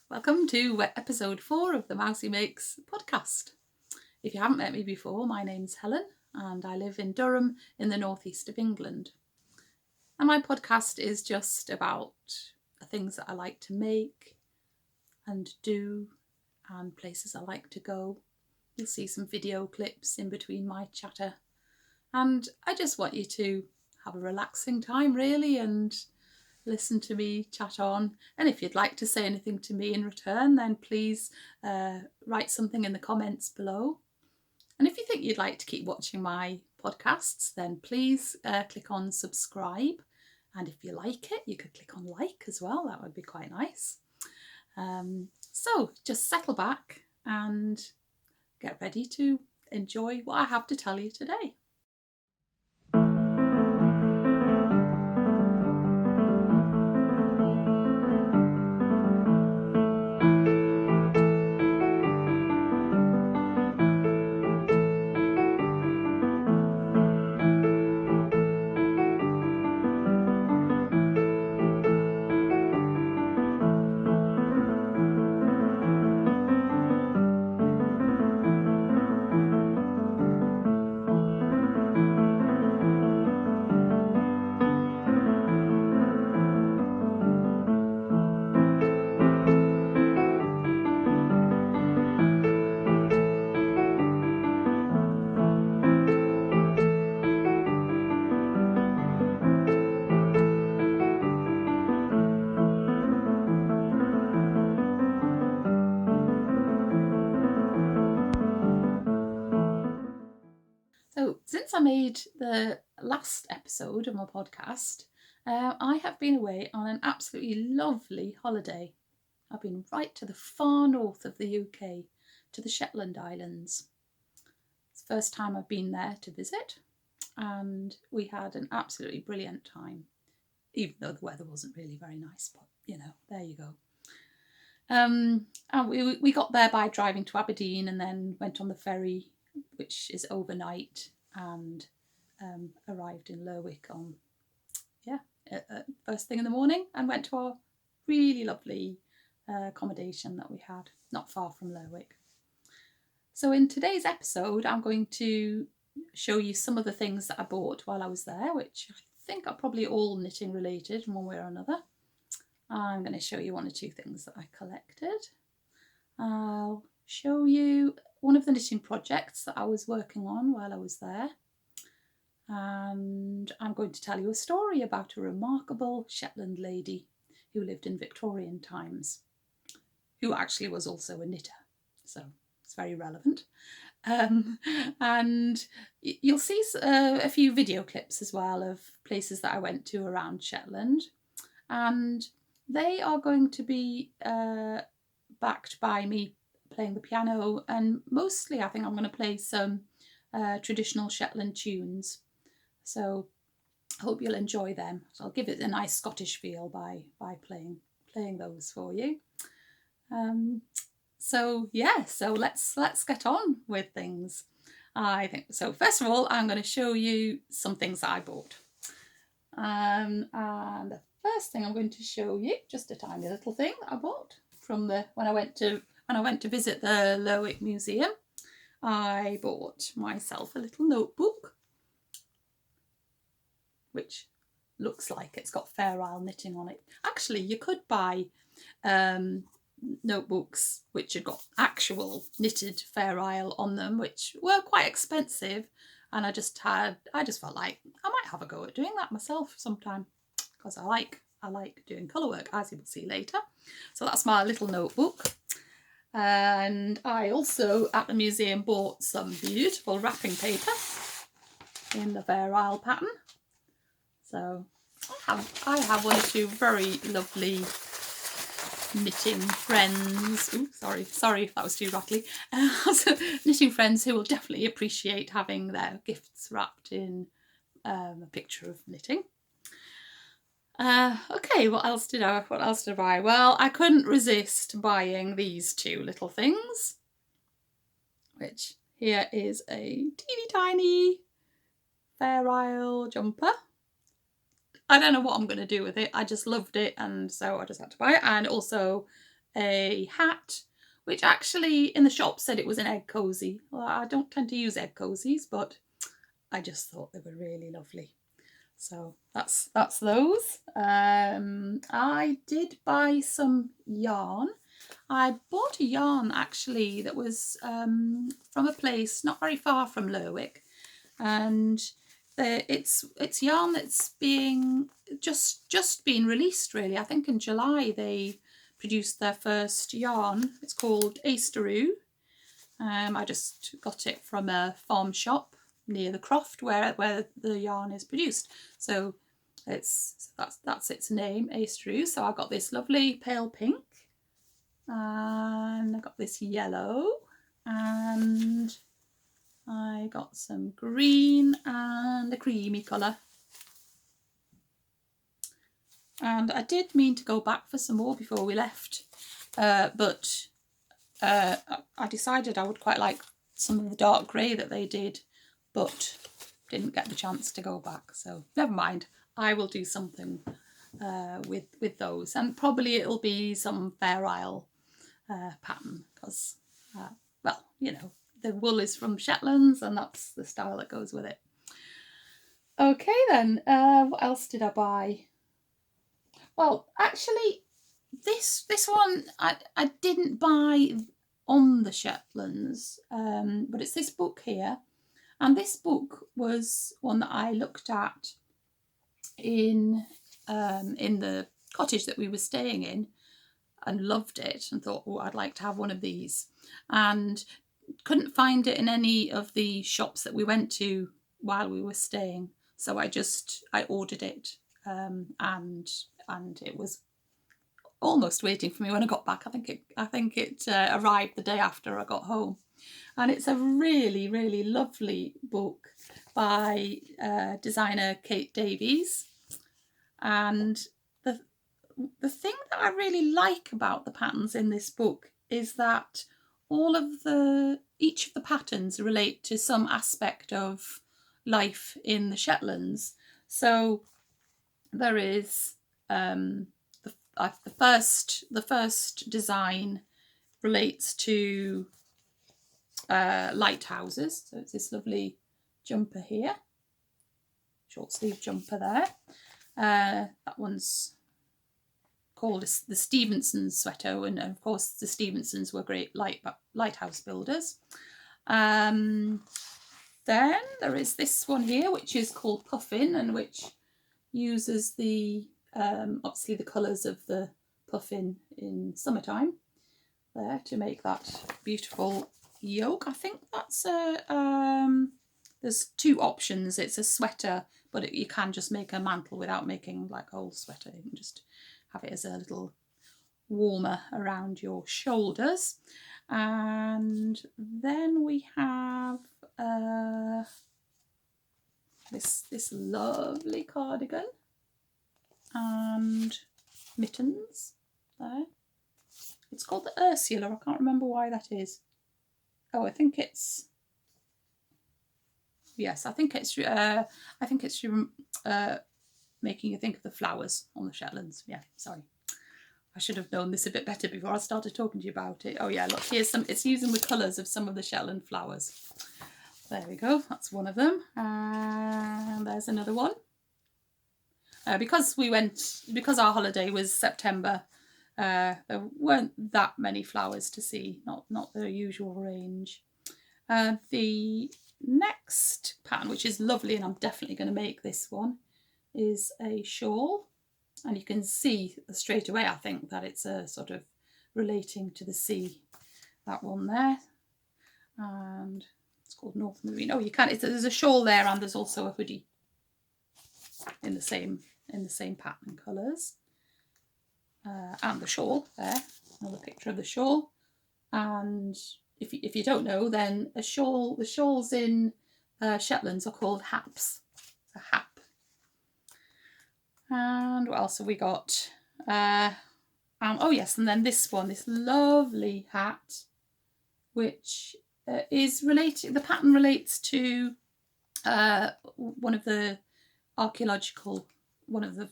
Welcome to episode 4 of the Mousiemakes podcast. If you haven't met me before, my name's Helen and I live in Durham in the northeast of England. And my podcast is just about the things that I like to make and do and places I like to go. You'll see some video clips in between my chatter. And I just want you to have a relaxing time really and listen to me chat on, and if you'd like to say anything to me in return, then please write something in the comments below. And if you think you'd like to keep watching my podcasts, then please click on subscribe, and if you like it you could click on like as well. That would be quite nice. So just settle back and get ready to enjoy what I have to tell you today. So since I made the last episode of my podcast, I have been away on an absolutely lovely holiday. I've been right to the far north of the UK, to the Shetland Islands. It's the first time I've been there to visit, and we had an absolutely brilliant time, even though the weather wasn't really very nice, but you know, there you go. And we got there by driving to Aberdeen and then went on the ferry, which is overnight, and arrived in Lerwick on first thing in the morning, and went to our really lovely accommodation that we had not far from Lerwick. So in today's episode I'm going to show you some of the things that I bought while I was there, which I think are probably all knitting related in one way or another. I'm going to show you one or two things that I collected. I'll show you one of the knitting projects that I was working on while I was there. And I'm going to tell you a story about a remarkable Shetland lady who lived in Victorian times, who actually was also a knitter, so it's very relevant. And you'll see a few video clips as well of places that I went to around Shetland, and they are going to be backed by me playing the piano, and mostly I think I'm going to play some traditional Shetland tunes. So I hope you'll enjoy them. So I'll give it a nice Scottish feel by playing those for you. So let's get on with things. I think so. First of all, I'm going to show you some things that I bought. And the first thing I'm going to show you, just a tiny little thing that I bought from when I went to visit the Lerwick Museum. I bought myself a little notebook, which looks like it's got Fair Isle knitting on it. Actually, you could buy notebooks which had got actual knitted Fair Isle on them, which were quite expensive, and I just felt like I might have a go at doing that myself sometime, because I like doing colour work, as you will see later. So that's my little notebook. And I also at the museum bought some beautiful wrapping paper in the Fair Isle pattern. So I have one or two very lovely knitting friends. Ooh, sorry if that was too rattly. Knitting friends who will definitely appreciate having their gifts wrapped in a picture of knitting. Okay, what else did I buy? Well, I couldn't resist buying these two little things, which here is a teeny tiny Fair Isle jumper. I don't know what I'm going to do with it. I just loved it, and so I just had to buy it. And also a hat, which actually in the shop said it was an egg cosy. Well, I don't tend to use egg cosies, but I just thought they were really lovely. So that's those. I did buy some yarn. I bought a yarn actually that was from a place not very far from Lerwick, and it's yarn that's being just been released really. I think in July they produced their first yarn. It's called Asteroo. I just got it from a farm shop near the croft where the yarn is produced. So that's its name, Asteroo. So I got this lovely pale pink, and I got this yellow, and I got some green and a creamy colour. And I did mean to go back for some more before we left, but I decided I would quite like some of the dark grey that they did, but didn't get the chance to go back. So never mind, I will do something with those, and probably it'll be some Fair Isle pattern, because, well, you know, the wool is from Shetlands and that's the style that goes with it. Okay then, what else did I buy? Well, actually, this one I didn't buy on the Shetlands, but it's this book here, and this book was one that I looked at in the cottage that we were staying in, and loved it, and thought, oh, I'd like to have one of these, and couldn't find it in any of the shops that we went to while we were staying. So I ordered it, and it was almost waiting for me when I got back. I think it arrived the day after I got home, and it's a really, really lovely book by designer Kate Davies. And the thing that I really like about the patterns in this book is that each of the patterns relate to some aspect of life in the Shetlands. So there is the first design relates to lighthouses. So it's this lovely jumper here, short sleeve jumper there. That one's called the Stevenson sweater, and of course the Stevensons were great lighthouse builders. Then there is this one here, which is called Puffin, and which uses the obviously the colours of the puffin in summertime there to make that beautiful yoke. I think that's there's two options. It's a sweater, but you can just make a mantle without making like a whole sweater. You can just have it as a little warmer around your shoulders. And then we have this lovely cardigan and mittens there. It's called the Ursula. I can't remember why that is. Oh, I think it's, yes, I think it's making you think of the flowers on the Shetlands. Yeah, sorry. I should have known this a bit better before I started talking to you about it. Oh yeah, look, here's some, it's using the colours of some of the Shetland flowers. There we go, that's one of them. And there's another one. Because our holiday was September, there weren't that many flowers to see, not the usual range. The next pattern, which is lovely, and I'm definitely going to make this one, is a shawl. And you can see straight away, I think, that it's a sort of relating to the sea, that one there. And it's called North Marine. Oh, you can, there's a shawl there, and there's also a hoodie in the same pattern colours. And the shawl there, another picture of the shawl. And if you don't know, then the shawls in Shetlands are called haps, a hap. And what else have we got? Oh yes, and then this one, this lovely hat, which is related, the pattern relates to one of the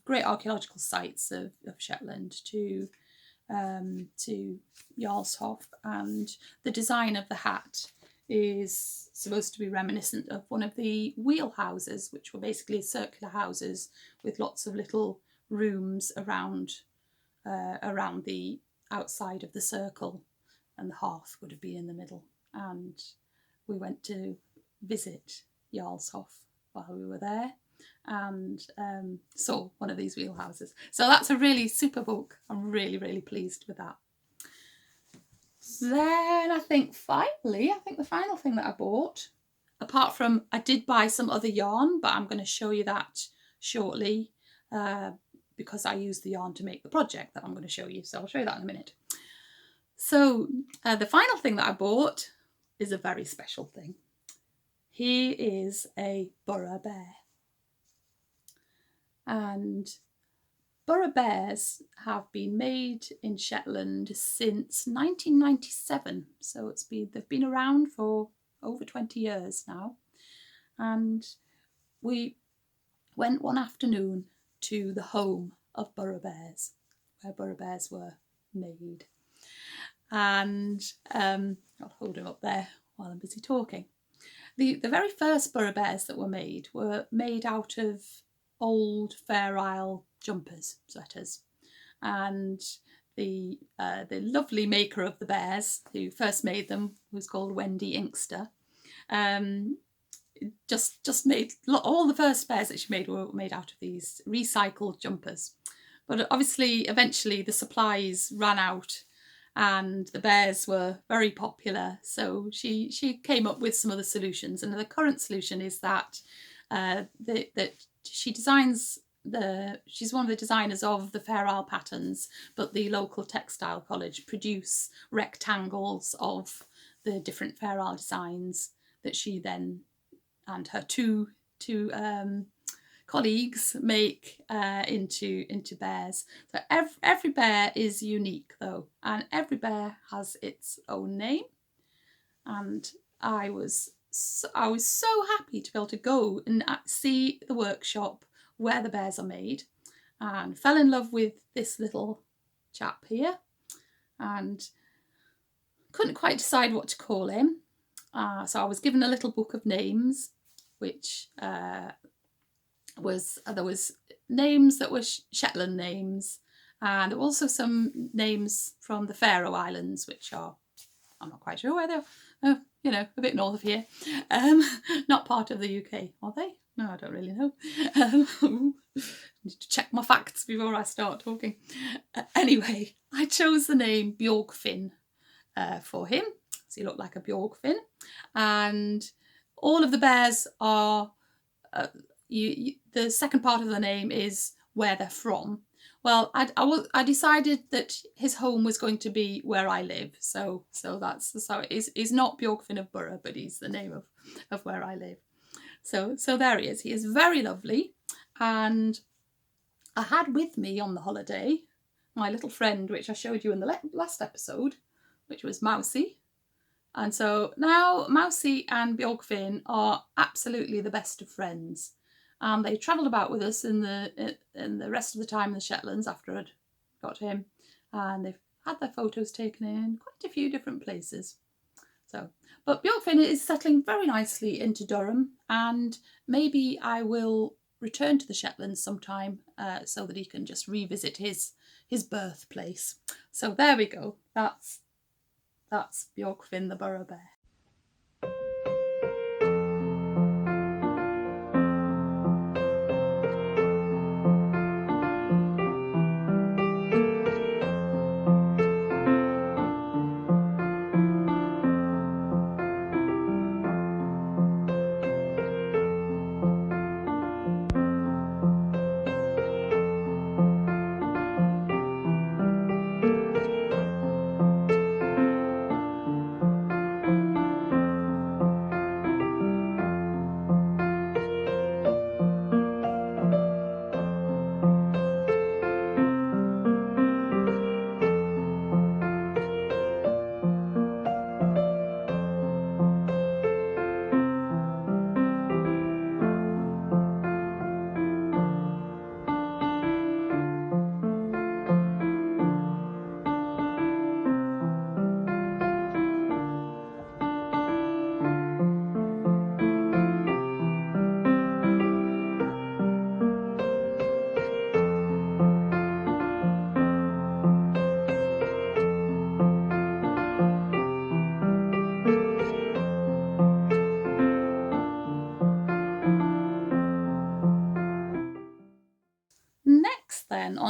great archaeological sites of Shetland, to to Jarlshof, and the design of the hat is supposed to be reminiscent of one of the wheel houses, which were basically circular houses with lots of little rooms around the outside of the circle, and the hearth would have been in the middle. And we went to visit Jarlshof while we were there, and saw one of these wheelhouses. So that's a really super book. I'm really, really pleased with that. Then I think the final thing that I bought, apart from I did buy some other yarn, but I'm going to show you that shortly because I used the yarn to make the project that I'm going to show you. So I'll show you that in a minute. So the final thing that I bought is a very special thing. He is a Burra Bear. And Burra Bears have been made in Shetland since 1997. So they've been around for over 20 years now. And we went one afternoon to the home of Burra Bears, where Burra Bears were made. And I'll hold him up there while I'm busy talking. The very first Burra Bears that were made out of old Fair Isle jumpers, sweaters, and the lovely maker of the bears who first made them was called Wendy Inkster. Just made all the first bears that she made were made out of these recycled jumpers, but obviously eventually the supplies ran out and the bears were very popular, so she came up with some other solutions, and the current solution is that she's one of the designers of the Fair Isle patterns, but the local textile college produce rectangles of the different Fair Isle designs that she then and her two colleagues make into bears. So every bear is unique though, and every bear has its own name. And I was so happy to be able to go and see the workshop where the bears are made, and fell in love with this little chap here, and couldn't quite decide what to call him. So I was given a little book of names, which there was names that were Shetland names, and also some names from the Faroe Islands, which are, I'm not quite sure where they are, a bit north of here. Not part of the UK, are they? No, I don't really know. Need to check my facts before I start talking. Anyway, I chose the name Bjorgfinn for him. So he looked like a Bjorgfinn. And all of the bears are, the second part of the name is where they're from. Well, I decided that his home was going to be where I live, so he's not Bjorgfinn of Burra, but he's the name of where I live. So there he is. He is very lovely, and I had with me on the holiday my little friend, which I showed you in the last episode, which was Mousie. And so now Mousie and Bjorgfinn are absolutely the best of friends. And they travelled about with us in the rest of the time in the Shetlands after I'd got him, and they've had their photos taken in quite a few different places. But Bjorgfinn is settling very nicely into Durham, and maybe I will return to the Shetlands sometime so that he can just revisit his birthplace. So there we go. That's Bjorgfinn the Burra Bear.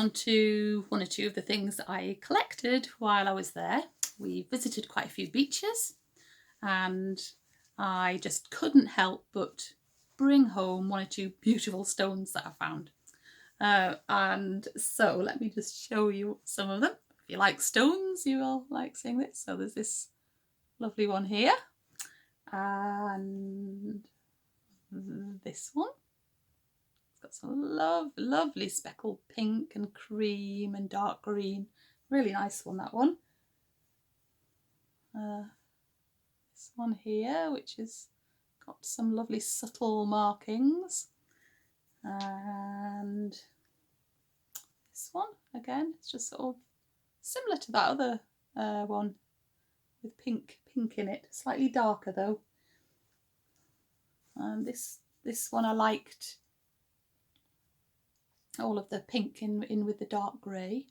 on to one or two of the things that I collected while I was there. We visited quite a few beaches and I just couldn't help but bring home one or two beautiful stones that I found. And so let me just show you some of them. If you like stones, you will like seeing this. So there's this lovely one here, and this one. It's got some lovely speckled pink and cream and dark green. Really nice one, that one. This one here, which has got some lovely subtle markings. And this one, again, it's just sort of similar to that other one with pink in it, slightly darker though. And this one I liked all of the pink in with the dark grey.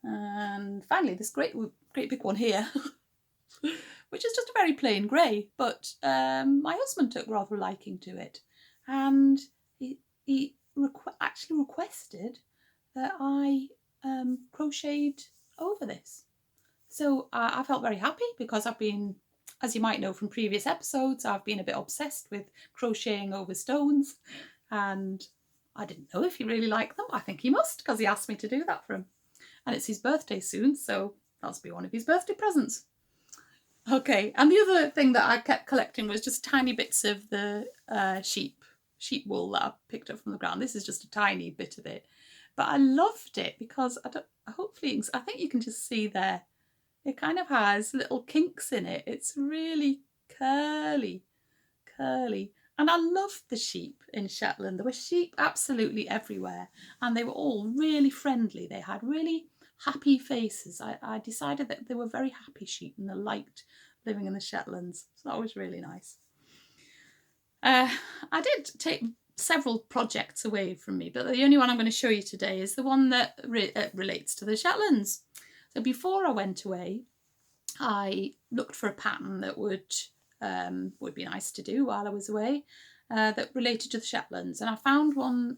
And finally this great big one here, which is just a very plain grey, but my husband took rather a liking to it, and he actually requested that I crocheted over this. So I felt very happy because I've been, as you might know from previous episodes, I've been a bit obsessed with crocheting over stones, and I didn't know if he really liked them. I think he must, because he asked me to do that for him. And it's his birthday soon, so that'll be one of his birthday presents. Okay, and the other thing that I kept collecting was just tiny bits of the sheep wool that I picked up from the ground. This is just a tiny bit of it, but I loved it because I think you can just see there, it kind of has little kinks in it. It's really curly, and I loved the sheep in Shetland. There were sheep absolutely everywhere, and they were all really friendly. They had really happy faces. I decided that they were very happy sheep and they liked living in the Shetlands, so that was really nice. I did take several projects away from me, but the only one I'm going to show you today is the one that relates to the Shetlands. So before I went away, I looked for a pattern that would be nice to do while I was away, that related to the Shetlands, and I found one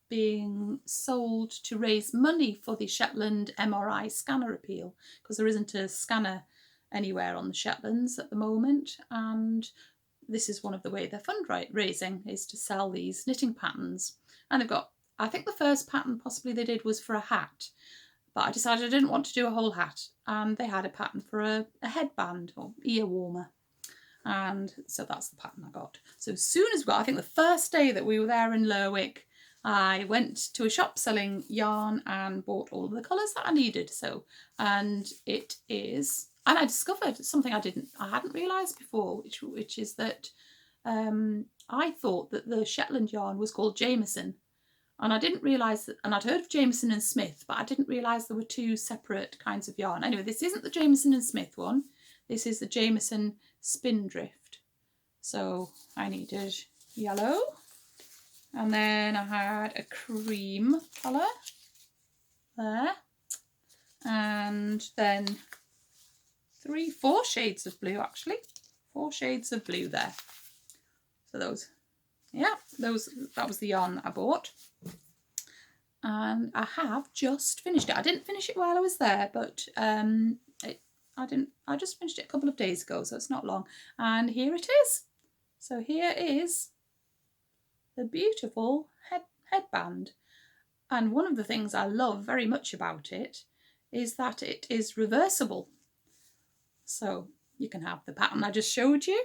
being sold to raise money for the Shetland MRI scanner appeal, because there isn't a scanner anywhere on the Shetlands at the moment, and this is one of the way they're fundraising, is to sell these knitting patterns. And they've got, I think the first pattern possibly they did was for a hat, but I decided I didn't want to do a whole hat, and they had a pattern for a headband or ear warmer, and so that's the pattern I got. So as soon as I think the first day that we were there in Lerwick, I went to a shop selling yarn and bought all of the colours that I needed. So, and it is, and I discovered something I hadn't realised before, which is that I thought that the Shetland yarn was called Jameson, and I didn't realise that, and I'd heard of Jameson and Smith, but I didn't realise there were two separate kinds of yarn. Anyway, this isn't the Jameson and Smith one, this is the Jameson Spindrift. So I needed yellow, and then I had a cream colour there, and then four shades of blue actually. 4 shades of blue there. So that was the yarn that I bought. And I have just finished it. I didn't finish it while I was there, but I just finished it a couple of days ago, so it's not long. And here it is. So here is the beautiful headband. And one of the things I love very much about it is that it is reversible. So you can have the pattern I just showed you,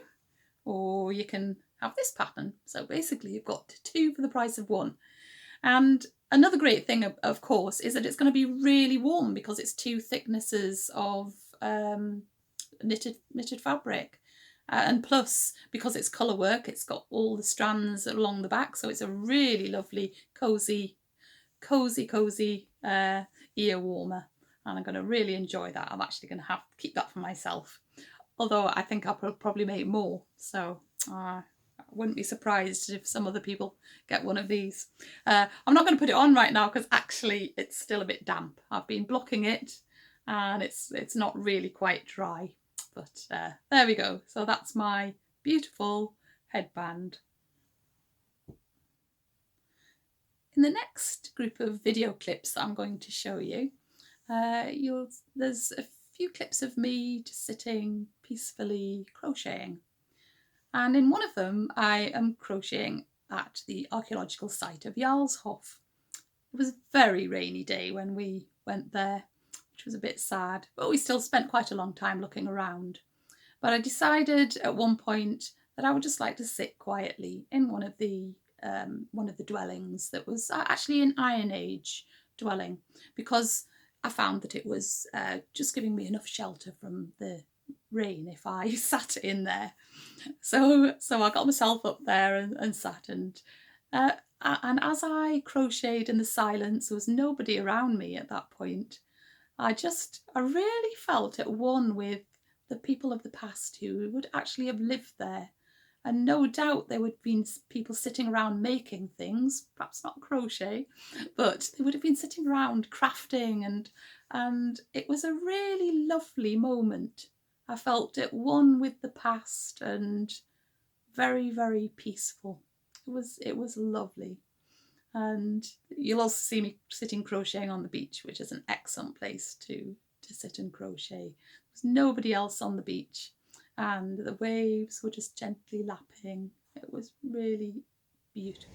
or you can have this pattern. So basically you've got 2 for the price of 1. And another great thing, of course, is that it's going to be really warm because it's 2 thicknesses of knitted fabric. And plus, because it's colour work, it's got all the strands along the back, so it's a really lovely, cosy ear warmer. And I'm going to really enjoy that. I'm actually going to have to keep that for myself. Although I think I'll probably make more, so I wouldn't be surprised if some other people get one of these. I'm not going to put it on right now because actually it's still a bit damp. I've been blocking it and it's not really quite dry. But there we go. So that's my beautiful headband. In the next group of video clips that I'm going to show you, there's a few clips of me just sitting peacefully crocheting. And in one of them, I am crocheting at the archaeological site of Jarlshof. It was a very rainy day when we went there, which was a bit sad, but we still spent quite a long time looking around. But I decided at one point that I would just like to sit quietly in one of the dwellings that was actually an Iron Age dwelling, because I found that it was just giving me enough shelter from the rain if I sat in there. So I got myself up there and sat, and as I crocheted in the silence, there was nobody around me at that point. I really felt at one with the people of the past who would actually have lived there. And no doubt there would have been people sitting around making things, perhaps not crochet, but they would have been sitting around crafting, and it was a really lovely moment. I felt at one with the past and very, very peaceful. It was lovely. And you'll also see me sitting crocheting on the beach, which is an excellent place to sit and crochet. There's nobody else on the beach, and the waves were just gently lapping. It was really beautiful.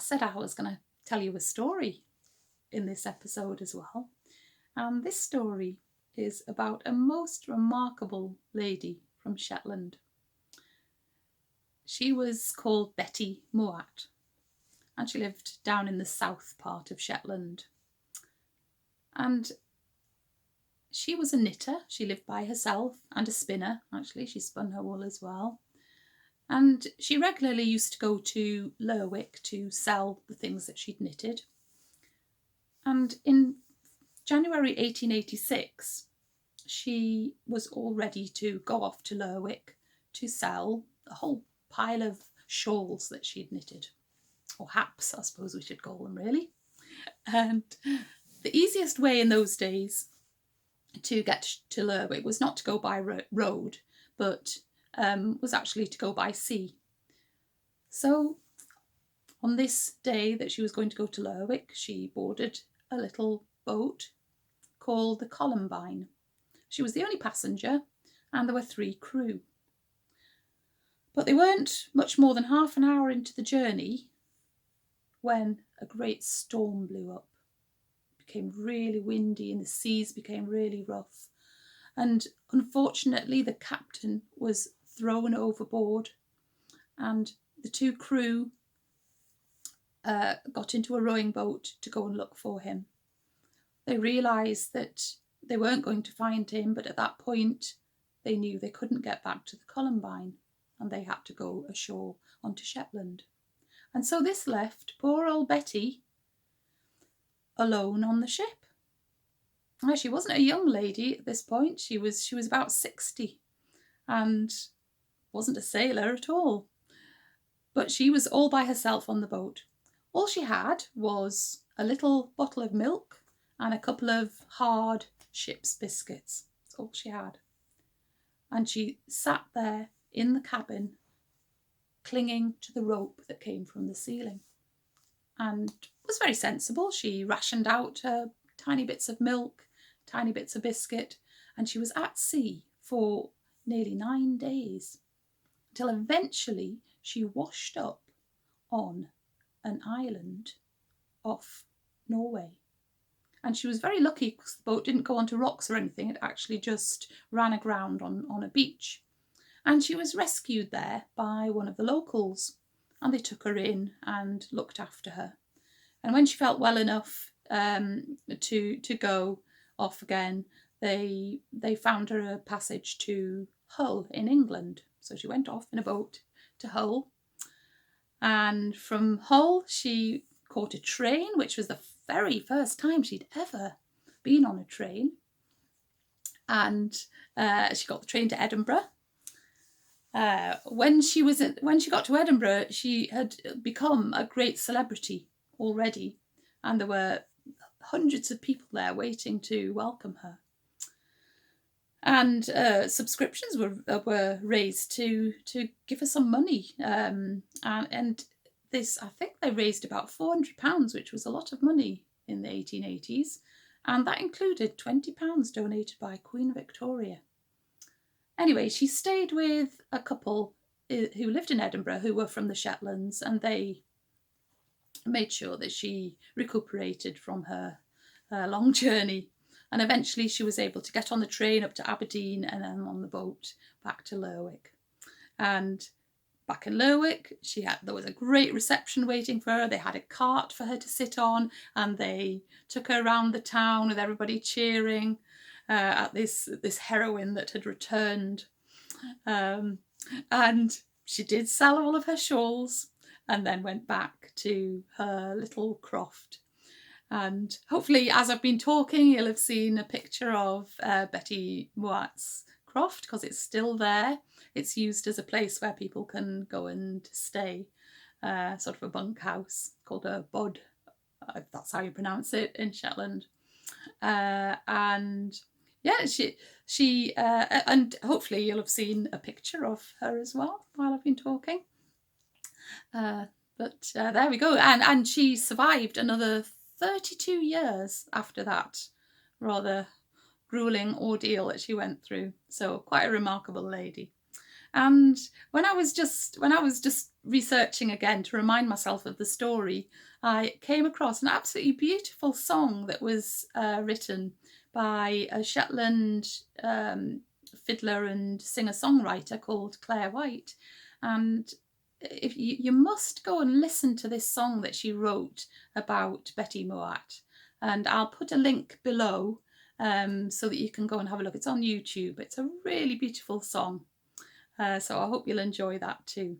said I was going to tell you a story in this episode as well. And this story is about a most remarkable lady from Shetland. She was called Betty Mouat, and she lived down in the south part of Shetland. And she was a knitter. She lived by herself, and a spinner. Actually, she spun her wool as well. And she regularly used to go to Lerwick to sell the things that she'd knitted. And in January 1886, she was all ready to go off to Lerwick to sell a whole pile of shawls that she'd knitted, or haps, I suppose we should call them, really. And the easiest way in those days to get to Lerwick was not to go by road, but was actually to go by sea. So on this day that she was going to go to Lerwick, she boarded a little boat called the Columbine. She was the only passenger, and there were 3 crew. But they weren't much more than half an hour into the journey when a great storm blew up. It became really windy and the seas became really rough. And unfortunately, the captain was thrown overboard, and the 2 crew got into a rowing boat to go and look for him. They realised that they weren't going to find him, but at that point they knew they couldn't get back to the Columbine, and they had to go ashore onto Shetland. And so this left poor old Betty alone on the ship. Now, she wasn't a young lady at this point. She was about 60 and wasn't a sailor at all. But she was all by herself on the boat. All she had was a little bottle of milk and a couple of hard ship's biscuits. That's all she had. And she sat there in the cabin, clinging to the rope that came from the ceiling, and was very sensible. She rationed out her tiny bits of milk, tiny bits of biscuit, and she was at sea for nearly 9 days, until eventually she washed up on an island off Norway. And she was very lucky because the boat didn't go onto rocks or anything. It actually just ran aground on a beach. And she was rescued there by one of the locals, and they took her in and looked after her. And when she felt well enough to go off again, they found her a passage to Hull in England. So she went off in a boat to Hull. And from Hull, she caught a train, which was the very first time she'd ever been on a train. And she got the train to Edinburgh. When she got to Edinburgh, she had become a great celebrity already, and there were hundreds of people there waiting to welcome her. And subscriptions were raised to give her some money, and this, I think they raised about £400, which was a lot of money in the 1880s, and that included £20 donated by Queen Victoria. Anyway, she stayed with a couple who lived in Edinburgh who were from the Shetlands, and they made sure that she recuperated from her long journey. And eventually she was able to get on the train up to Aberdeen and then on the boat back to Lerwick. And back in Lerwick, there was a great reception waiting for her. They had a cart for her to sit on, and they took her around the town with everybody cheering at this heroine that had returned. And she did sell all of her shawls and then went back to her little croft. And hopefully, as I've been talking, you'll have seen a picture of Betty Mouat's croft, because it's still there. It's used as a place where people can go and stay, sort of a bunkhouse called a bod, if that's how you pronounce it in Shetland. And yeah, she and hopefully you'll have seen a picture of her as well while I've been talking. But there we go. And she survived another 32 years after that rather grueling ordeal that she went through. So quite a remarkable lady. And when I was just researching again to remind myself of the story, I came across an absolutely beautiful song that was written by a Shetland fiddler and singer-songwriter called Claire White. And if you must go and listen to this song that she wrote about Betty Mouat. And I'll put a link below so that you can go and have a look. It's on YouTube. It's a really beautiful song. So I hope you'll enjoy that too.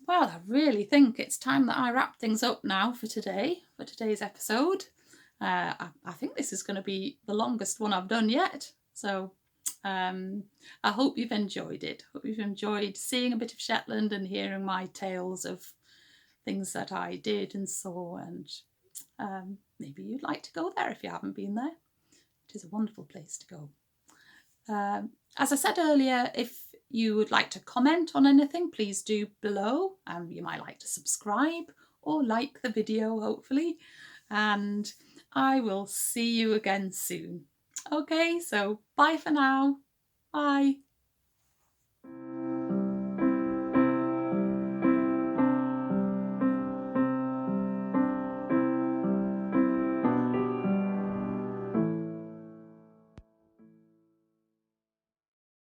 Well, I really think it's time that I wrap things up now for today's episode. I think this is going to be the longest one I've done yet. So I hope you've enjoyed it. Hope you've enjoyed seeing a bit of Shetland and hearing my tales of things that I did and saw. And maybe you'd like to go there if you haven't been there. It is a wonderful place to go. As I said earlier, if you would like to comment on anything, please do below. You might like to subscribe or like the video, hopefully. And I will see you again soon. Okay, so bye for now. Bye.